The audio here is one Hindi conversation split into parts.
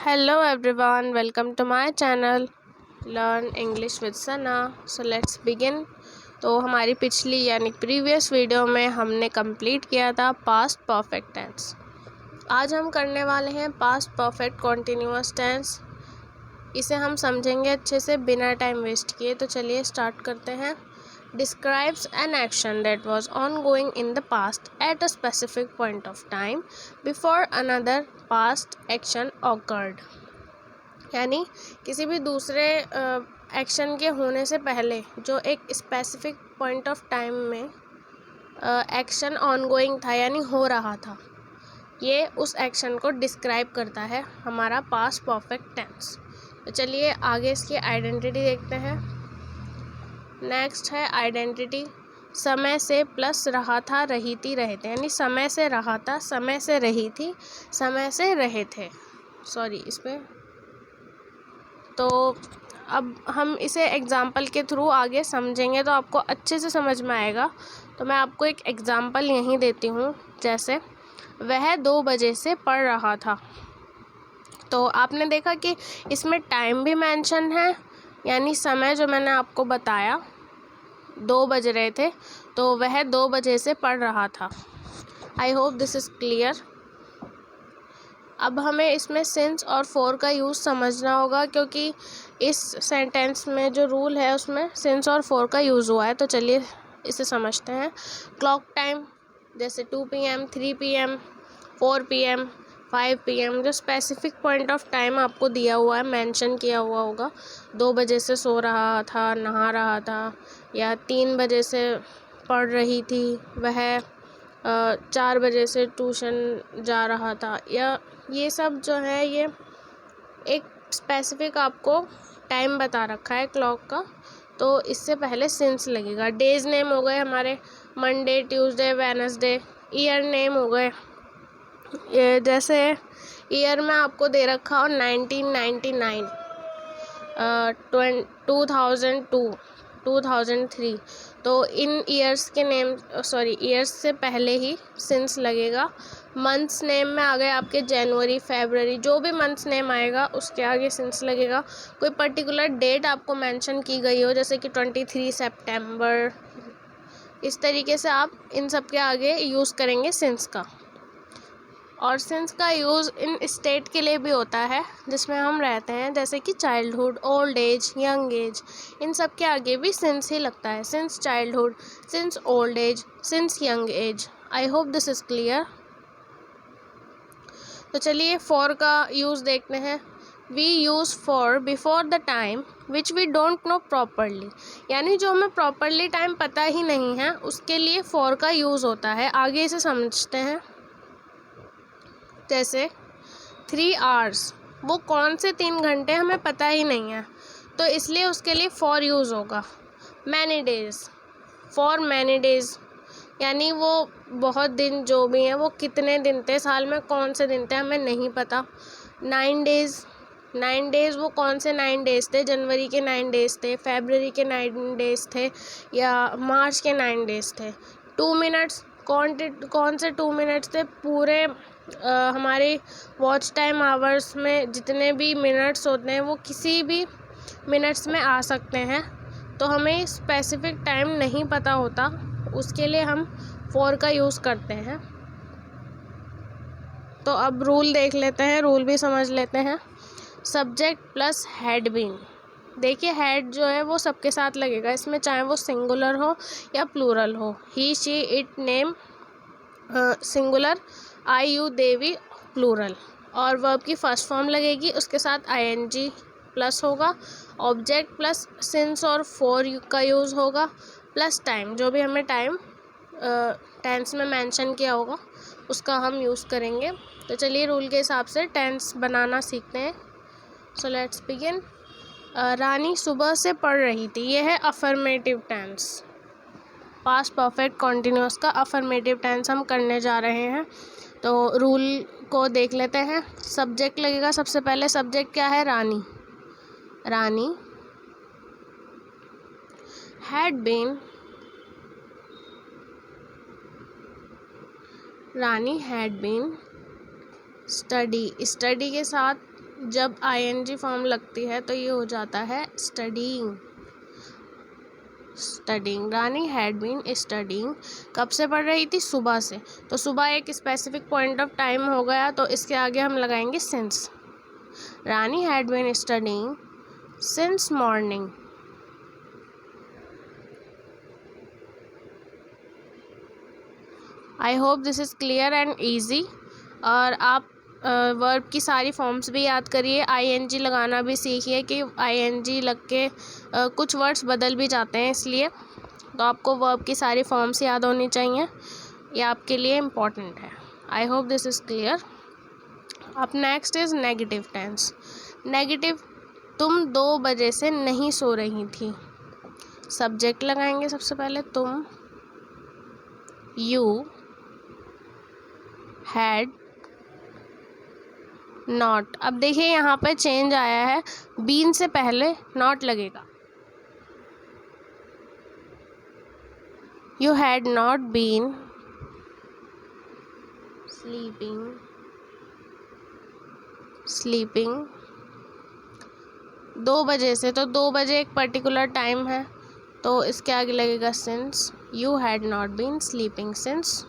Hello everyone, welcome to my channel Learn English with Sana. So let's begin. तो हमारी पिछली यानी प्रीवियस वीडियो में हमने कंप्लीट किया था पास्ट परफेक्ट टेंस। आज हम करने वाले हैं पास्ट परफेक्ट कॉन्टिन्यूअस टेंस। इसे हम समझेंगे अच्छे से बिना टाइम वेस्ट किए। तो चलिए स्टार्ट करते हैं। Describes an action that was ongoing in the past at a specific point of time before another past action occurred. यानी किसी भी दूसरे एक्शन के होने से पहले जो एक स्पेसिफिक पॉइंट ऑफ टाइम में एक्शन ऑनगोइंग था यानी हो रहा था, ये उस एक्शन को डिस्क्राइब करता है हमारा पास्ट परफेक्ट टेंस। तो चलिए आगे इसकी आइडेंटिटी देखते हैं। नेक्स्ट है आइडेंटिटी, समय से प्लस रहा था रही थी रहे थे, यानी समय से रहा था, समय से रही थी, समय से रहे थे। सॉरी इसमें तो अब हम इसे एग्ज़ाम्पल के थ्रू आगे समझेंगे तो आपको अच्छे से समझ में आएगा। तो मैं आपको एक एग्ज़ाम्पल यहीं देती हूँ। जैसे वह 2 बजे से पढ़ रहा था, तो आपने देखा कि इसमें टाइम भी मेंशन है, यानी समय जो मैंने आपको बताया 2 बज रहे थे, तो वह 2 बजे से पढ़ रहा था। आई होप दिस इज़ क्लियर। अब हमें इसमें सिंस और फॉर का यूज़ समझना होगा, क्योंकि इस सेंटेंस में जो रूल है उसमें सिंस और फॉर का यूज़ हुआ है। तो चलिए इसे समझते हैं। क्लॉक टाइम जैसे 2 PM, 3 PM, 4 PM, 5 PM, जो स्पेसिफिक पॉइंट ऑफ टाइम आपको दिया हुआ है, मेंशन किया हुआ होगा। 2 बजे से सो रहा था, नहा रहा था, या 3 बजे से पढ़ रही थी, वह 4 बजे से ट्यूशन जा रहा था, या ये सब जो है ये एक स्पेसिफिक आपको टाइम बता रखा है क्लॉक का। तो इससे पहले सिंस लगेगा। डेज नेम हो गए हमारे Monday, Tuesday, Wednesday. Year name हो गए, ये जैसे ईयर में आपको दे रखा हो 1999, 2002, 2003, तो इन ईयर्स के नेम ईयर्स से पहले ही सिंस लगेगा। मंथ्स नेम में आ गए आपके जनवरी, फरवरी, जो भी मंथ्स नेम आएगा उसके आगे सिंस लगेगा। कोई पर्टिकुलर डेट आपको मेंशन की गई हो, जैसे कि 23 सितंबर, इस तरीके से आप इन सब के आगे यूज़ करेंगे सिंस का। और सिंस का यूज़ इन स्टेट के लिए भी होता है जिसमें हम रहते हैं, जैसे कि childhood, old age, young age, इन सब के आगे भी सिंस ही लगता है। Since childhood, since old age, since young age. I hope this is clear. तो चलिए फॉर का यूज़ देखते हैं। We use for before the time which we don't know properly, यानी जो हमें प्रॉपरली टाइम पता ही नहीं है उसके लिए फॉर का यूज़ होता है। आगे इसे समझते हैं। जैसे 3 आवर्स, वो कौन से 3 घंटे हमें पता ही नहीं है, तो इसलिए उसके लिए फॉर यूज़ होगा। Many days, for many days, यानी वो बहुत दिन जो भी हैं वो कितने दिन थे, साल में कौन से दिन थे हमें नहीं पता। 9 डेज़, 9 डेज़, वो कौन से 9 डेज़ थे, जनवरी के 9 डेज़ थे, फरवरी के 9 डेज़ थे, या मार्च के 9 डेज़ थे। 2 मिनट्स, कौन से 2 मिनट्स थे, पूरे हमारे वॉच टाइम आवर्स में जितने भी मिनट्स होते हैं वो किसी भी मिनट्स में आ सकते हैं। तो हमें स्पेसिफिक टाइम नहीं पता होता, उसके लिए हम फॉर का यूज़ करते हैं। तो अब रूल देख लेते हैं, रूल भी समझ लेते हैं। सब्जेक्ट प्लस हैड बीन, देखिए हैड जो है वो सबके साथ लगेगा इसमें, चाहे वो सिंगुलर हो या प्लूरल हो। He, she, it, name singular, I, you, they we plural. और वर्ब की फर्स्ट फॉर्म लगेगी, उसके साथ ING प्लस होगा। ऑब्जेक्ट प्लस सिंस और फॉर का यूज़ होगा, प्लस टाइम, जो भी हमें टाइम टेंस में मेंशन किया होगा उसका हम यूज़ करेंगे। तो चलिए रूल के हिसाब से टेंस बनाना सीखते हैं। So let's begin. रानी सुबह से पढ़ रही थी, यह है affirmative tense. Past perfect continuous का अफर्मेटिव टेंस हम करने जा रहे हैं। तो रूल को देख लेते हैं। सब्जेक्ट लगेगा सबसे पहले। सब्जेक्ट क्या है, Rani. Rani had been, Rani had been study, study के साथ जब आईएनजी फॉर्म लगती है तो ये हो जाता है studying. Studying, Rani had been studying. कब से पढ़ रही थी? सुबह से। तो सुबह एक स्पेसिफिक पॉइंट ऑफ टाइम हो गया, तो इसके आगे हम लगाएंगे since. Rani had been studying since morning. I hope this is clear and easy. और आप वर्ब की सारी फॉर्म्स भी याद करिए, आईएनजी लगाना भी सीखिए कि आईएनजी लग के कुछ वर्ड्स बदल भी जाते हैं, इसलिए तो आपको वर्ब की सारी फॉर्म्स याद होनी चाहिए, ये आपके लिए इम्पॉर्टेंट है। I hope this is clear. अब next is negative tense. Negative, तुम 2 बजे से नहीं सो रही थी। सब्जेक्ट लगाएंगे सबसे पहले, तुम। You had not. अब देखिए यहाँ पर चेंज आया है, बीन से पहले नॉट लगेगा। You had not been sleeping 2 बजे से, तो 2 बजे एक पर्टिकुलर टाइम है, तो इसके आगे लगेगा since. You had not been sleeping since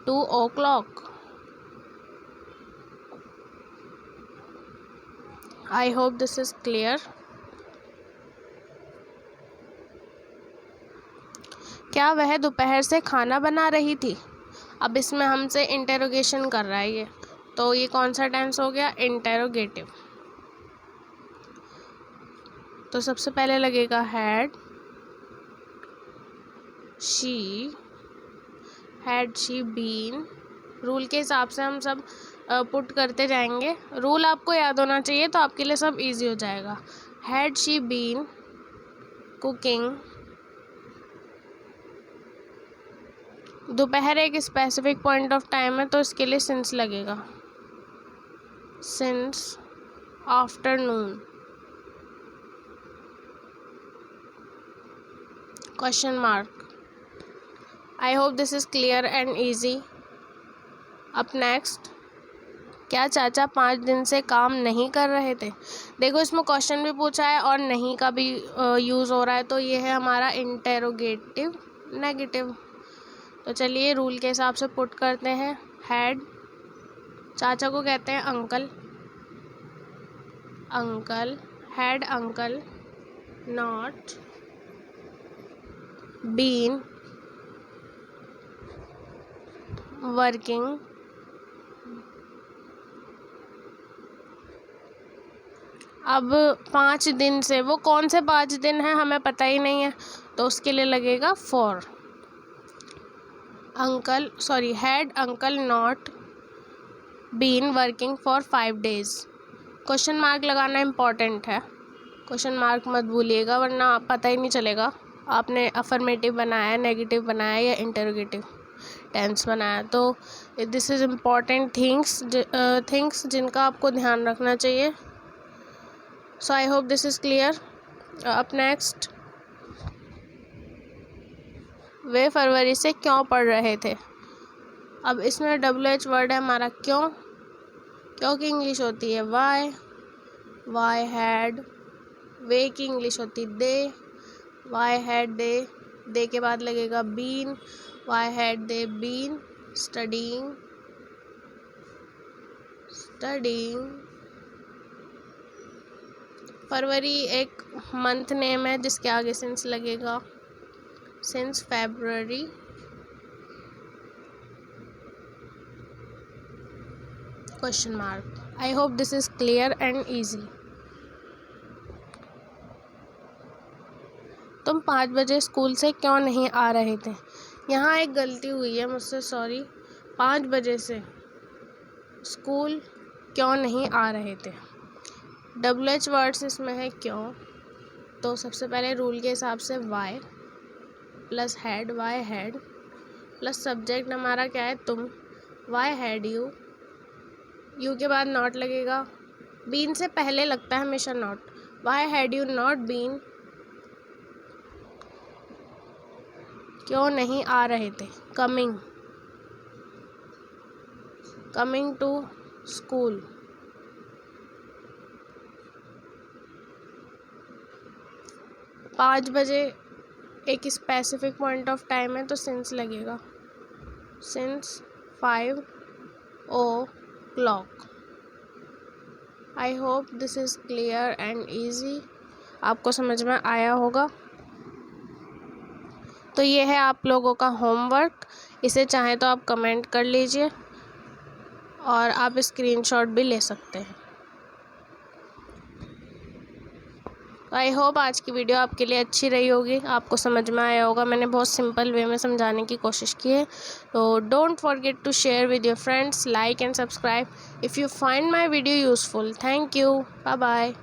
2 o'clock। I hope this is clear. क्या वह दोपहर से खाना बना रही थी? अब इसमें हमसे इंटेरोगेशन कर रहा है ये, तो ये कौन सा टेंस हो गया? इंटेरोगेटिव। तो सबसे पहले लगेगा हैड शी बीन। रूल के हिसाब से हम सब पुट करते जाएंगे, रूल आपको याद होना चाहिए तो आपके लिए सब इजी हो जाएगा। Had she been cooking. दोपहर एक स्पेसिफिक पॉइंट ऑफ टाइम है, तो इसके लिए सिंस लगेगा। Since afternoon. Question mark. I hope this is clear and easy. अब नेक्स्ट, क्या चाचा 5 दिन से काम नहीं कर रहे थे? देखो इसमें क्वेश्चन भी पूछा है और नहीं का भी यूज़ हो रहा है, तो ये है हमारा इंटेरोगेटिव नेगेटिव। तो चलिए रूल के हिसाब से पुट करते हैं। हैड, चाचा को कहते हैं uncle, had uncle not been working अब 5 दिन से, वो कौन से 5 दिन हैं हमें पता ही नहीं है, तो उसके लिए लगेगा for. Had uncle not been working for 5 days। Question mark लगाना इम्पॉर्टेंट है, क्वेश्चन मार्क मत भूलिएगा, वरना पता ही नहीं चलेगा आपने अफर्मेटिव बनाया, नेगेटिव बनाया या इंटरोगेटिव टेंस बनाया। तो दिस इज़ इम्पॉर्टेंट थिंग्स जिनका आपको ध्यान रखना चाहिए। So I hope this is clear. Up next, वे फरवरी से क्यों पढ़ रहे थे? अब इसमें WH वर्ड है हमारा क्यों की इंग्लिश होती है वाई हैड। वे की इंग्लिश होती दे, वाई हैड दे के बाद लगेगा been, why had they been studying. फरवरी एक मंथ नेम है जिसके आगे सिंस लगेगा, since February। Question mark. I hope this is clear and easy. तुम 5 बजे स्कूल से क्यों नहीं आ रहे थे? यहाँ एक गलती हुई है मुझसे, सॉरी। 5 बजे से स्कूल क्यों नहीं आ रहे थे? WH वर्ड्स इसमें है क्यों, तो सबसे पहले रूल के हिसाब से why plus had, why had plus subject हमारा क्या है? तुम। वाई हैड यू के बाद नॉट लगेगा, बीन से पहले लगता है हमेशा not. Why had you not been, क्यों नहीं आ रहे थे? Coming to school. 5 बजे एक स्पेसिफिक पॉइंट ऑफ टाइम है तो सिंस लगेगा, since 5 o'clock। I hope this is clear and easy, आपको समझ में आया होगा। तो ये है आप लोगों का होमवर्क, इसे चाहें तो आप कमेंट कर लीजिए और आप स्क्रीनशॉट भी ले सकते हैं। आई होप आज की वीडियो आपके लिए अच्छी रही होगी, आपको समझ में आया होगा। मैंने बहुत सिंपल वे में समझाने की कोशिश की है। तो don't forget to share with your friends, like and subscribe if you find my video useful. Thank you, bye bye.